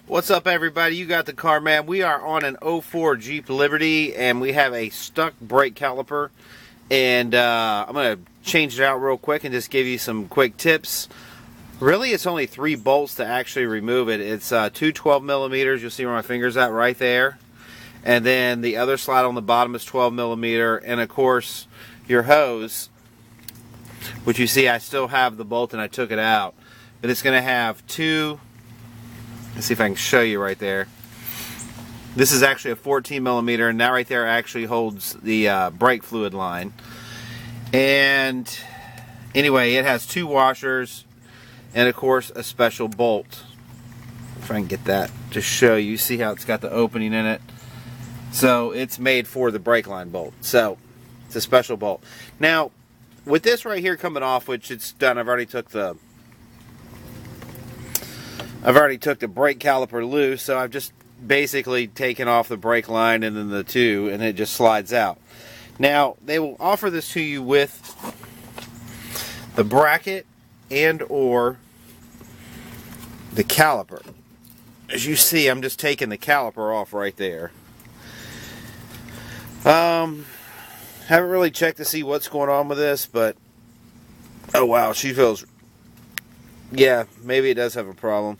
What's up, everybody? You got the car, man. We are on an '04 Jeep Liberty, and we have a stuck brake caliper. And I'm going to change it out real quick and just give you some quick tips. Really, it's only 3 bolts to actually remove it. It's two 12 millimeters. You'll see where my finger's at right there. And then the other slide on the bottom is 12 millimeter. And of course, your hose, which you see I still have the bolt and I took it out. But it's going to have two. Let's see if I can show you right there. This is actually a 14 millimeter, and that right there actually holds the brake fluid line. And anyway, it has 2 washers and of course a special bolt. If I can get that to show you, see how it's got the opening in it. So it's made for the brake line bolt. So it's a special bolt. Now with this right here coming off, which it's done, I've already took the brake caliper loose, so I've just basically taken off the brake line and then the 2, and it just slides out. Now, they will offer this to you with the bracket and or the caliper. As you see, I'm just taking the caliper off right there. Haven't really checked to see what's going on with this, but oh wow, she feels, yeah, maybe it does have a problem.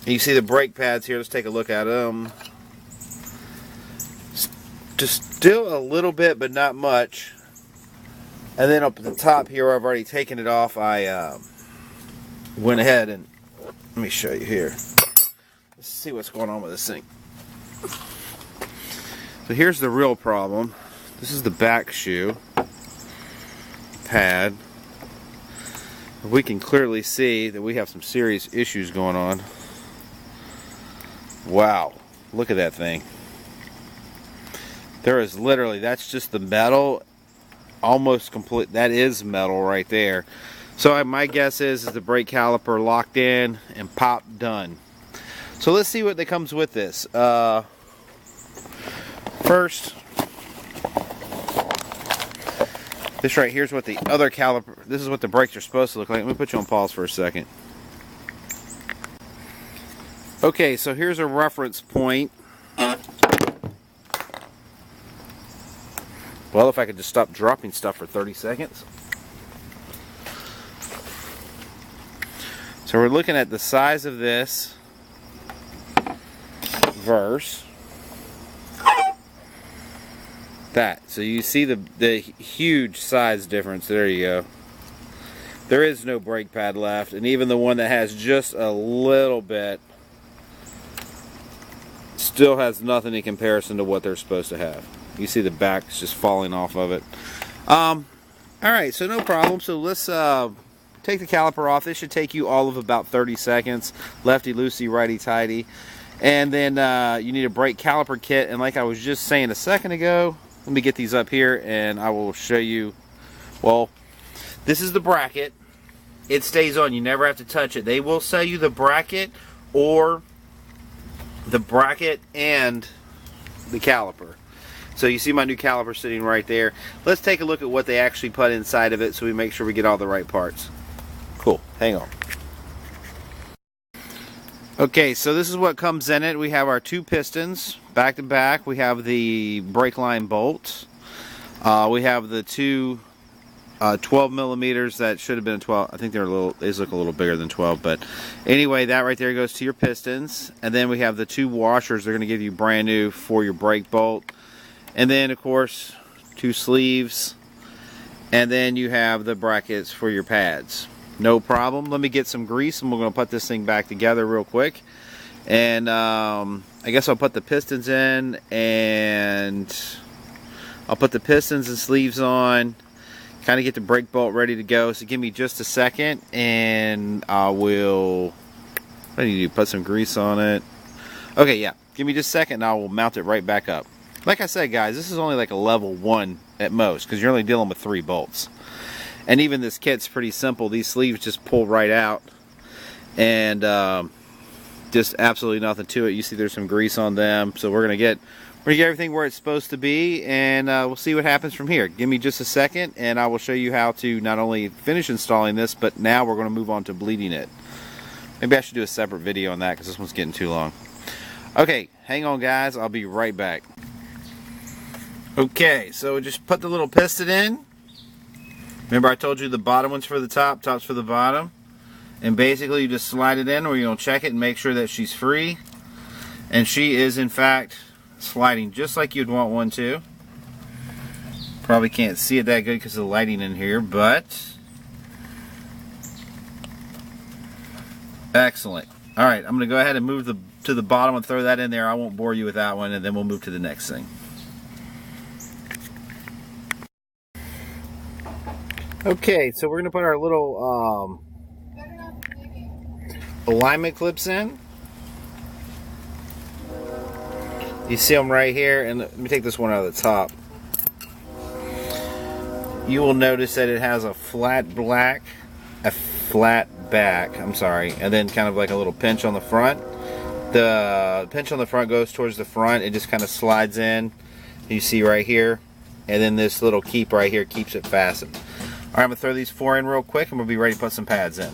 You see the brake pads here. Let's take a look at them. Just still a little bit, but not much. And then up at the top here, where I've already taken it off, I went ahead and let me show you here. Let's see what's going on with this thing. So here's the real problem. This is the back shoe pad. We can clearly see that we have some serious issues going on. Wow, look at that thing. There is literally, that's just the metal, almost complete. That is metal right there. So my guess is the brake caliper locked in and pop, done. So let's see what comes with this. First, this right here is what the other caliper, this is what the brakes are supposed to look like. Let me put you on pause for a second. Okay, so here's a reference point. Well, if I could just stop dropping stuff for 30 seconds. So we're looking at the size of this versus that. So you see the huge size difference. There you go. There is no brake pad left, and even the one that has just a little bit still has nothing in comparison to what they're supposed to have. You see the back's just falling off of it. Alright, so no problem. So let's take the caliper off. This should take you all of about 30 seconds. Lefty loosey, righty tighty. And then you need a brake caliper kit, and like I was just saying a second ago, let me get these up here and I will show you. Well, this is the bracket. It stays on. You never have to touch it. They will sell you the bracket or the bracket and the caliper. So you see my new caliper sitting right there. Let's take a look at what they actually put inside of it so we make sure we get all the right parts. Cool. Hang on. Okay, so this is what comes in it. We have our 2 pistons back to back. We have the brake line bolts. We have the 2 12 millimeters that should have been 12. I think they're they look a little bigger than 12, but anyway, that right there goes to your pistons. And then we have the 2 washers they're going to give you brand new for your brake bolt. And then of course 2 sleeves. And then you have the brackets for your pads. No problem. Let me get some grease and we're going to put this thing back together real quick. And I guess I'll put the pistons in, and I'll put the pistons and sleeves on, kind of get the brake bolt ready to go. So give me just a second and I will, what do you do, put some grease on it. Okay, yeah, give me just a second and I will mount it right back up. Like I said, guys, this is only like a level 1 at most because you're only dealing with 3 bolts. And even this kit's pretty simple. These sleeves just pull right out, and just absolutely nothing to it. You see there's some grease on them, so we're gonna get everything where it's supposed to be, and we'll see what happens from here. Give me just a second and I will show you how to not only finish installing this, but now we're going to move on to bleeding it. Maybe I should do a separate video on that because this one's getting too long. Okay, hang on guys, I'll be right back. Okay, so just put the little piston in. Remember I told you the bottom one's for the top, top's for the bottom. And basically you just slide it in, or you're going to check it and make sure that she's free. And she is in fact sliding just like you'd want one to. Probably can't see it that good because of the lighting in here, but excellent. Alright, I'm going to go ahead and move to the bottom and throw that in there. I won't bore you with that one, and then we'll move to the next thing. Okay, so we're going to put our little alignment clips in. You see them right here, and let me take this one out of the top. You will notice that it has a flat back, I'm sorry, and then kind of like a little pinch on the front. The pinch on the front goes towards the front. It just kind of slides in. You see right here, and then this little keep right here keeps it fastened. All right, I'm gonna throw these 4 in real quick, and we'll be ready to put some pads in.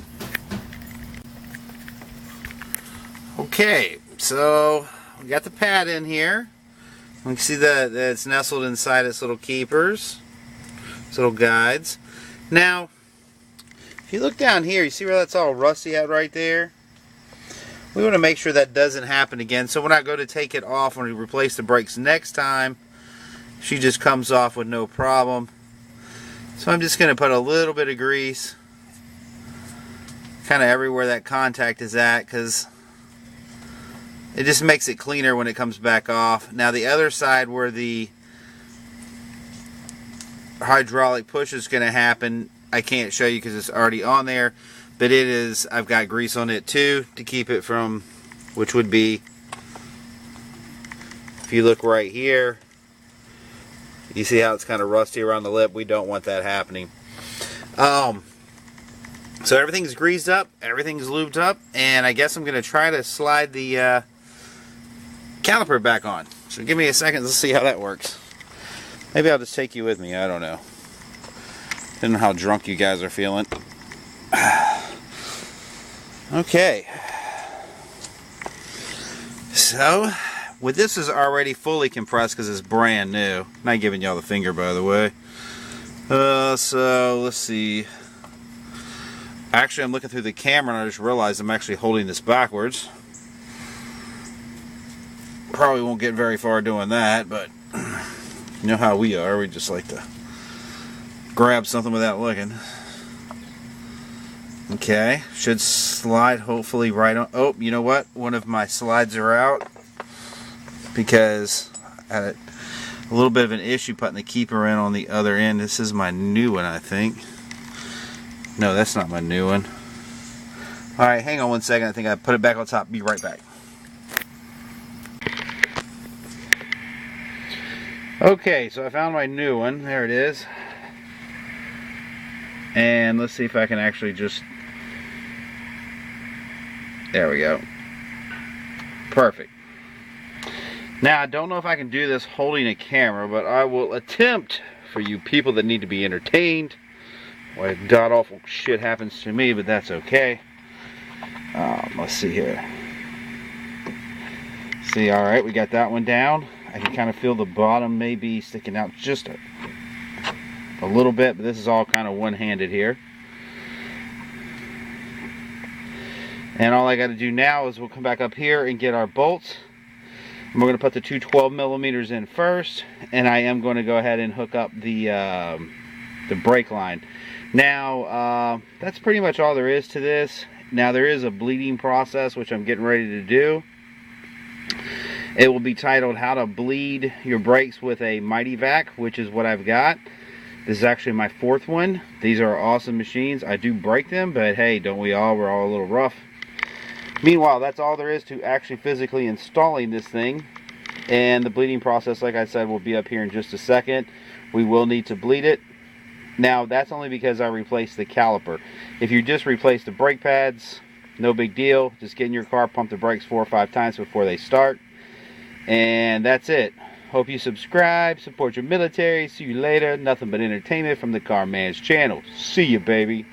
Okay, so we got the pad in here. You can see that it's nestled inside its little keepers, its little guides. Now, if you look down here, you see where that's all rusty out right there? We want to make sure that doesn't happen again. So when I go to take it off, when we replace the brakes next time, she just comes off with no problem. So I'm just going to put a little bit of grease kind of everywhere that contact is at, because it just makes it cleaner when it comes back off. Now the other side where the hydraulic push is going to happen, I can't show you because it's already on there, but it is, I've got grease on it too to keep it from, which would be, if you look right here, you see how it's kind of rusty around the lip. We don't want that happening. So everything's greased up, everything's lubed up, and I guess I'm going to try to slide the caliper back on. So give me a second, let's see how that works. Maybe I'll just take you with me, I don't know. Didn't know how drunk you guys are feeling. Okay. So, with this is already fully compressed because it's brand new. Not giving y'all the finger, by the way. So, let's see. Actually, I'm looking through the camera and I just realized I'm actually holding this backwards. Probably won't get very far doing that, but you know how we are. We just like to grab something without looking. Okay, should slide hopefully right on. Oh, you know what? One of my slides are out because I had a little bit of an issue putting the keeper in on the other end. This is my new one, I think. No, that's not my new one. Alright, hang on one second. I think I put it back on top. Be right back. Okay, so I found my new one. There it is. And let's see if I can actually just... There we go. Perfect. Now, I don't know if I can do this holding a camera, but I will attempt for you people that need to be entertained. Well, god awful shit happens to me, but that's okay. Let's see here. See, alright, we got that one down. I can kind of feel the bottom maybe sticking out just a little bit, but this is all kind of one-handed here. And all I got to do now is we'll come back up here and get our bolts. And we're going to put the two 12 millimeters in first, and I am going to go ahead and hook up the brake line. Now, that's pretty much all there is to this. Now, there is a bleeding process, which I'm getting ready to do. It will be titled How to Bleed Your Brakes with a Mighty Vac, which is what I've got. This is actually my 4th one. These are awesome machines. I do break them, but hey, don't we all? We're all a little rough. Meanwhile, that's all there is to actually physically installing this thing. And the bleeding process, like I said, will be up here in just a second. We will need to bleed it. Now, that's only because I replaced the caliper. If you just replace the brake pads, no big deal. Just get in your car, pump the brakes 4 or 5 times before they start. And that's it. Hope you subscribe, support your military. See you later. Nothing but entertainment from the Car Man's channel. See you, baby.